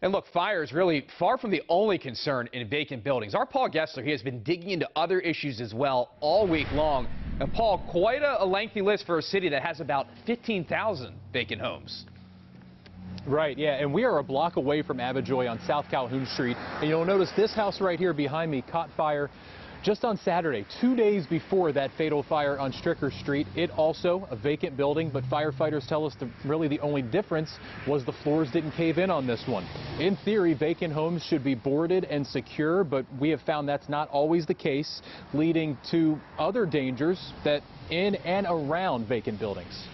And look, fire is really far from the only concern in vacant buildings. Our Paul Gessler, he has been digging into other issues as well all week long. And Paul, quite a lengthy list for a city that has about 15,000 vacant homes. Right, yeah, and we are a block away from Abijoy on South Calhoun Street. And you'll notice this house right here behind me caught fire just on Saturday, 2 days before that fatal fire on Stricker Street. It also a vacant building, but firefighters tell us really the only difference was the floors didn't cave in on this one. In theory, vacant homes should be boarded and secure, but we have found that's not always the case, leading to other dangers that in and around vacant buildings.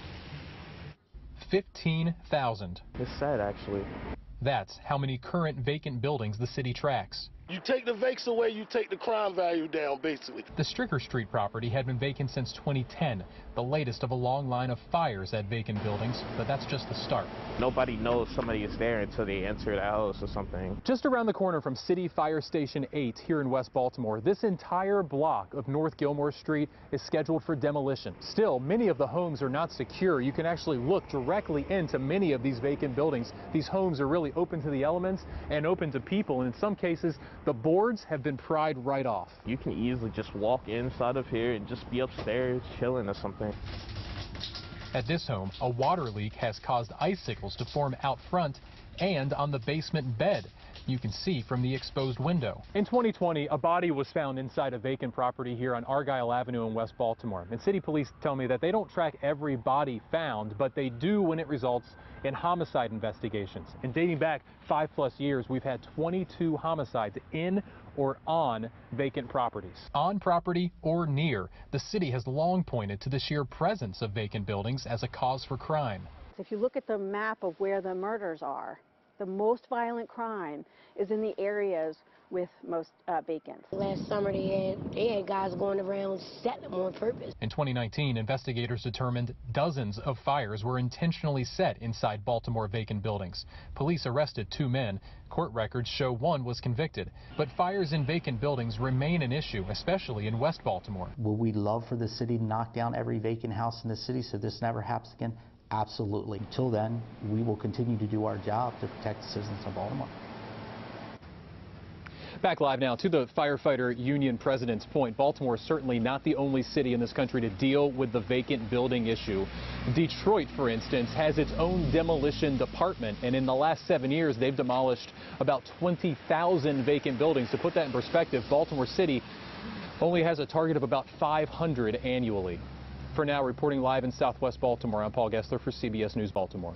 15,000. It's sad, actually. That's how many current vacant buildings the city tracks. You take the vacs away, you take the crime value down, basically. The Stricker Street property had been vacant since 2010, the latest of a long line of fires at vacant buildings, but that's just the start. Nobody knows somebody is there until they enter the house or something. Just around the corner from City Fire Station 8 here in West Baltimore, this entire block of North Gilmore Street is scheduled for demolition. Still, many of the homes are not secure. You can actually look directly into many of these vacant buildings. These homes are really open to the elements and open to people, and in some cases, the boards have been pried right off. You can easily just walk inside of here and just be upstairs chilling or something. At this home, a water leak has caused icicles to form out front and on the basement bed. You can see from the exposed window. In 2020, a body was found inside a vacant property here on Argyle Avenue in West Baltimore. And city police tell me that they don't track every body found, but they do when it results in homicide investigations. And dating back 5+ years, we've had 22 homicides in or on vacant properties. On property or near, the city has long pointed to the sheer presence of vacant buildings as a cause for crime. If you look at the map of where the murders are, the most violent crime is in the areas with most vacant. Last summer they had guys going around setting them on purpose. In 2019, investigators determined dozens of fires were intentionally set inside Baltimore vacant buildings. Police arrested 2 men. Court records show 1 was convicted. But fires in vacant buildings remain an issue, especially in West Baltimore. Will we love for the city to knock down every vacant house in the city so this never happens again? Absolutely. Until then, we will continue to do our job to protect the citizens of Baltimore. Back live now to the firefighter union president's point. Baltimore is certainly not the only city in this country to deal with the vacant building issue. Detroit, for instance, has its own demolition department, and in the last 7 years, they've demolished about 20,000 vacant buildings. To put that in perspective, Baltimore City only has a target of about 500 annually. For now, reporting live in Southwest Baltimore, I'm Paul Gessler for CBS News Baltimore.